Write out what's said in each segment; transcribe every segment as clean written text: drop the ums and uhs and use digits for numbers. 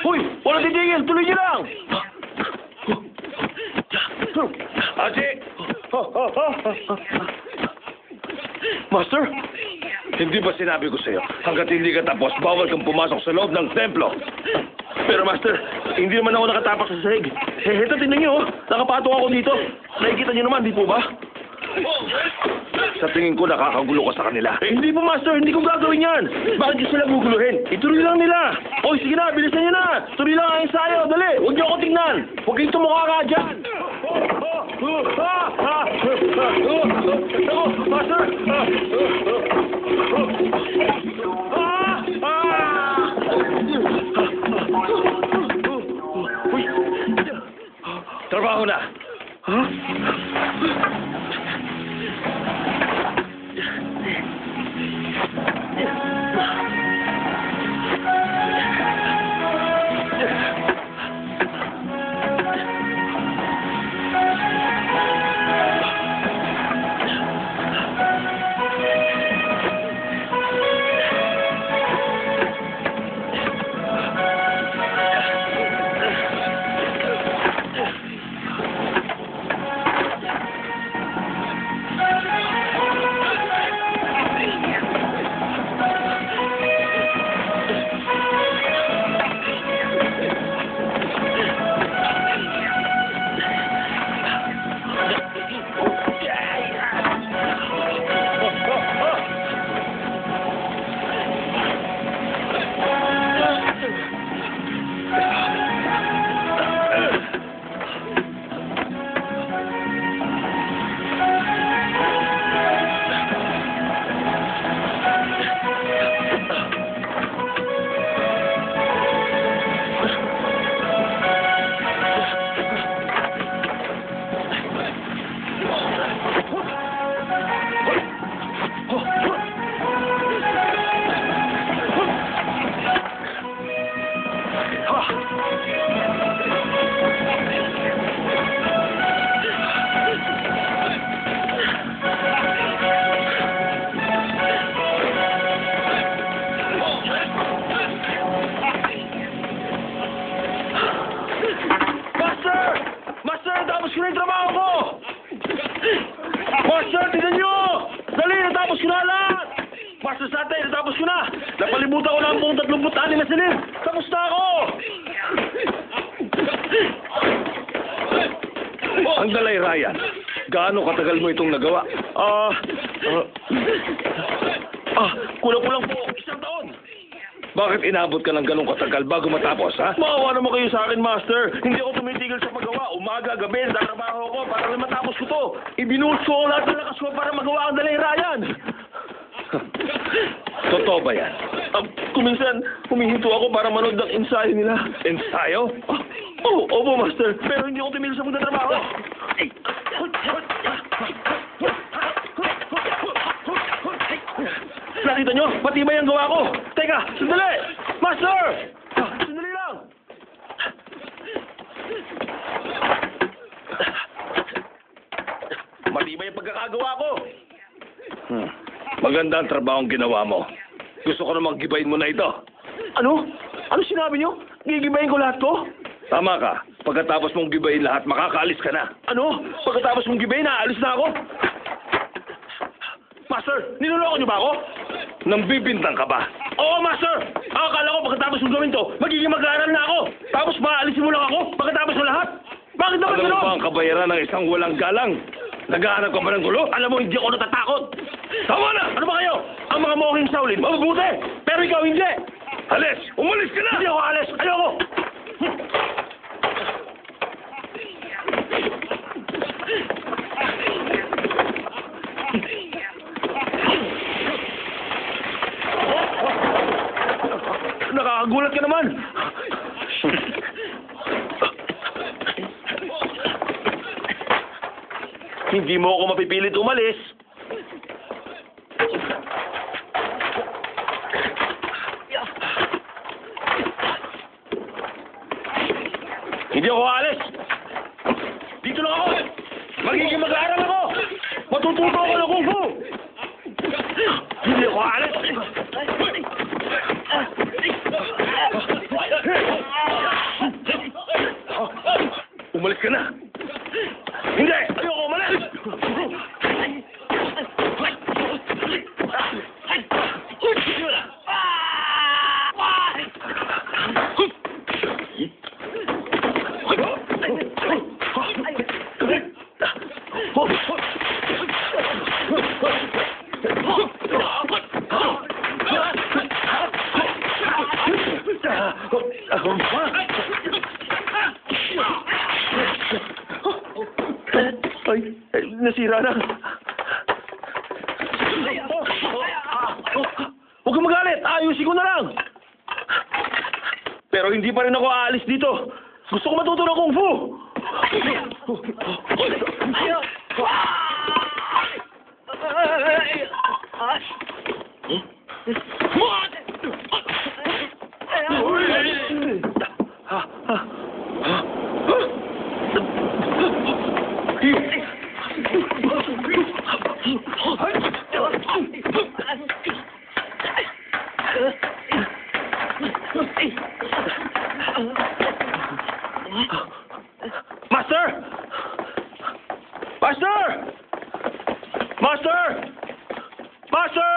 Hoy! Walang titigil! Tuloy niyo lang! Aji! Master? Hindi ba sinabi ko sa'yo, hanggat hindi ka tapos, bawal kang pumasok sa loob ng templo? Pero Master, hindi naman ako nakatapak sa sahig. Heto, tingnan niyo, oh. Nakapatong ako dito. Nakikita niyo naman, di po ba? Sa tingin ko, nakakagulo ka sa kanila. Hindi po, Master. Hindi ko gagawin yan. Bakit niyo sila guguluhin? Ituloy lang nila. Oy, sige na. Bilisan niyo na. Tuloy lang ang ensayo. Dali. Huwag niyo ako tingnan. Huwag kayong tumukha ka dyan. Master! Trabaho na! Natapos ko na yung trabaho ko! Master, tignan nyo! Dali, natapos ko na lahat! Master Sate, natapos ko na! Napalimutan ko na ang buong 36 na silid! Tapos na ako! Ang dalay, Ryan. Gaano katagal mo itong nagawa? Kulang-kulang po. 1 taon. Bakit inabot ka ng ganong katagal bago matapos, ha? Maawa naman kayo sa akin, Master. Hindi ako tumitigil sa paggawa. Umaga, gabi, nagtatrabaho ko para lang matapos ko to. Ibinuhos ko lahat ng lakas ko para magawa ang dalay, Ryan. Totoo ba yan? Kuminsan, humihinto ako para manood ng ensayo nila. Ensayo? Opo, Master. Pero hindi ako tumigil sa pagtatrabaho. Nakita nyo? Matibay ang gawa ko. Teka, sandali! Master! Sandali lang! Matibay ang pagkakagawa ko. Maganda ang trabaho ang ginawa mo. Gusto ko namang gibayin mo na ito. Ano? Ano sinabi nyo? Gigibayin ko lahat ko? Tama ka. Pagkatapos mong gibayin lahat, makakaalis ka na. Ano? Pagkatapos mong gibayin, aalis na ako? Master, niloloko nyo ba ako? Nambibintang ka ba? Oo, Master! Akala ko pagkatapos mong gawin to, magiging mag-aaral na ako. Tapos maaalisin mo lang ako pagkatapos mo lahat. Bakit naman Alam mo gano'n? ba ang kabayaran ng isang walang galang? Naghahanap ka ba ng gulo? Alam mo, hindi ako natatakot. Tama na! Ano ba kayo? Ang mga mohing Shaolin, mabubuti. Pero ikaw hindi. Alis! Umalis ka na! Hindi ako alis. Ayoko. Nakakagulat ka naman. Hindi mo ako mapipilit umalis. Hindi ako aalis. Dito lang ako. Magiging mag-aaral ako. Matututo ako ng kung fu. Hindi ako aalis. Umalis ka na! Hindi! Ayoko umalis! Ay, nasira na. Huwag kang magalit. Ayusin ko na lang. Pero hindi pa rin ako aalis dito. Gusto ko matuto ng Kung Fu. Master! Master! Master! Master!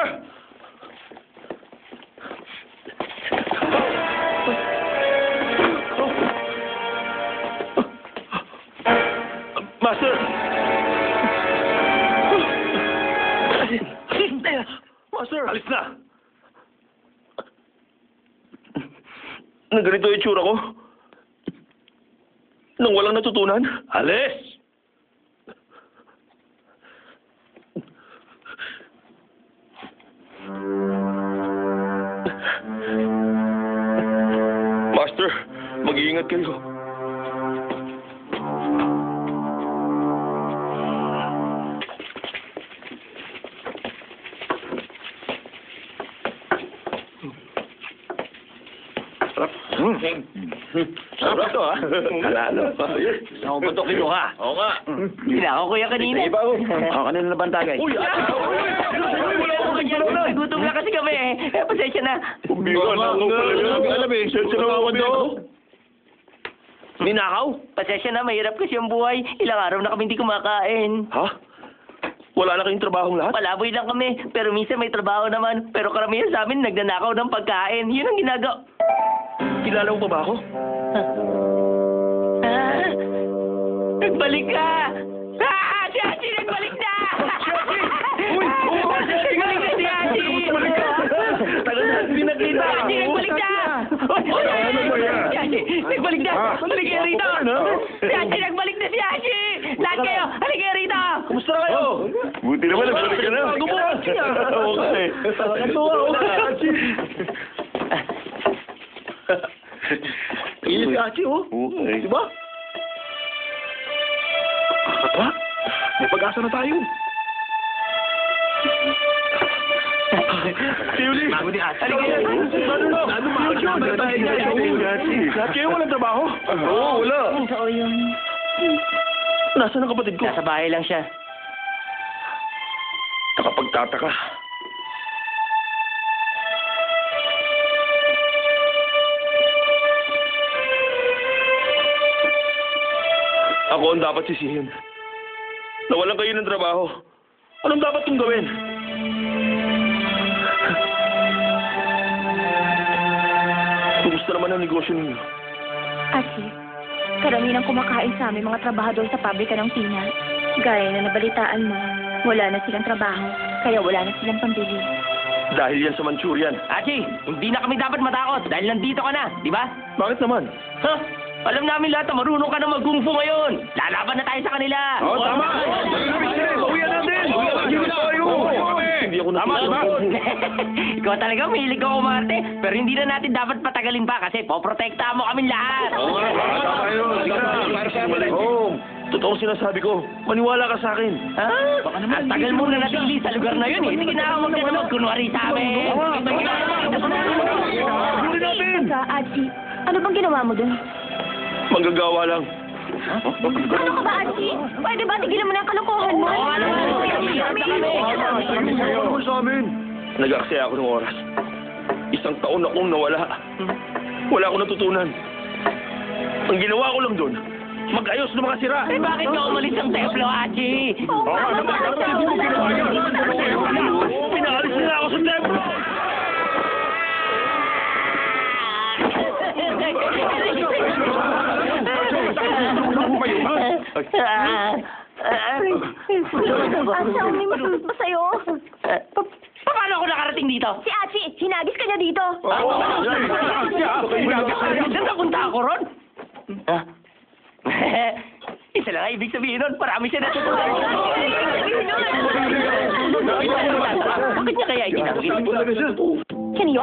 Master! Master! Alis na! Nang ganito yung tsura ko? Nang walang natutunan? Alis! Master, mag-iingat kayo. Sarap ito, ha? Kalalo. Ako putokin mo, ha? Oo nga. Hindi na ako kuya kanina. Iba, oh. Ako kanina na bantagay. Uy, gutom na kasi kami eh. Pasensya na. Alam eh, sensya na ako daw. Ninakaw? Pasensya na, mahirap kasi ang buhay. Ilang araw na kami hindi kumakain. Ha? Wala na kayong trabahong lahat? Palaboy lang kami, pero minsan may trabaho naman. Pero karamihan sa amin nagnanakaw ng pagkain. Yun ang ginagawa. Kilala mo pa ba ako? Ah, nagbalik ka! Ah! Si Haji nagbalik na! Uy! Nagbalik na si Haji! Tagal na, hindi nakita. Si Haji nagbalik na! Ano ba yan? Si Haji nagbalik na! Halika kayo rito! Si Haji nagbalik na si Haji! Lahat kayo! Halika kayo rito! Kumusta na kayo? Buti naman, nagbalik ka na. Bago mo, Haji, ah. Okay. Nakakatuwa ako kay Haji. Iyon si Haji, oh. Okay. Diba? Kakatawa. May pag-asa na tayo. Tiuli! Halika yan! Lahat kayo walang trabaho? Oo, wala. Totoo yun. Nasaan ang kapatid ko? Nasa bahay lang siya. Nakapagtataka. Ako ang dapat sisihin. Nawalan kayo ng trabaho. Anong dapat kong gawin? Kumusta naman ang negosyo ninyo? Asi, karamihan ng kumakain sa amin mga trabahador sa pabrika ng Tina. Gaya na nabalitaan mo, wala na silang trabaho, kaya wala na silang pambili. Dahil yan sa Manchurian. Haji, hindi na kami dapat matakot dahil nandito ka na, di ba? Bakit naman? Ha? Alam namin lahat na marunong ka na mag-kung fu ngayon. Lalaban na tayo sa kanila. Oo, tama! Bawian natin! Hindi ako natutulog. Ikaw talaga, mahilig ka kumarte. Pero hindi na natin dapat patagalin pa kasi poprotektahan mo kami lahat. Tama yun. Sige na, para sa amin. Oo, totoo sinasabi ko. Maniwala ka sa akin. Ha? Ang tagal mo na natili sa lugar na yun eh. Sige na, huwag ka na magkunwari sa amin. Huli natin! Teka, Aji, ano bang ginawa mo dun? Manggagawa lang. Ano ka ba, Aji? Pwede ba tigilan mo na ang kalokohan mo? Oo, ano ba? Ano mo sa amin? Nag-aaksaya ako ng oras. 1 taon akong nawala. Wala akong natutunan. Ang ginawa ko lang doon, mag-ayos ng mga sira. Eh, bakit ka umalis ng templo, Hachi? Oo nga naman, dapat hindi mo ginawa yan. Pinaalis nila ako sa templo. Asa, may ba sa'yo? Paano ako nakarating dito? Si Achi, hinagis ka niya dito. Saan napunta ako ron? Isa lang ang ibig sabihin nun, marami siya natutunan. Bakit niya kaya itinanggit? Can you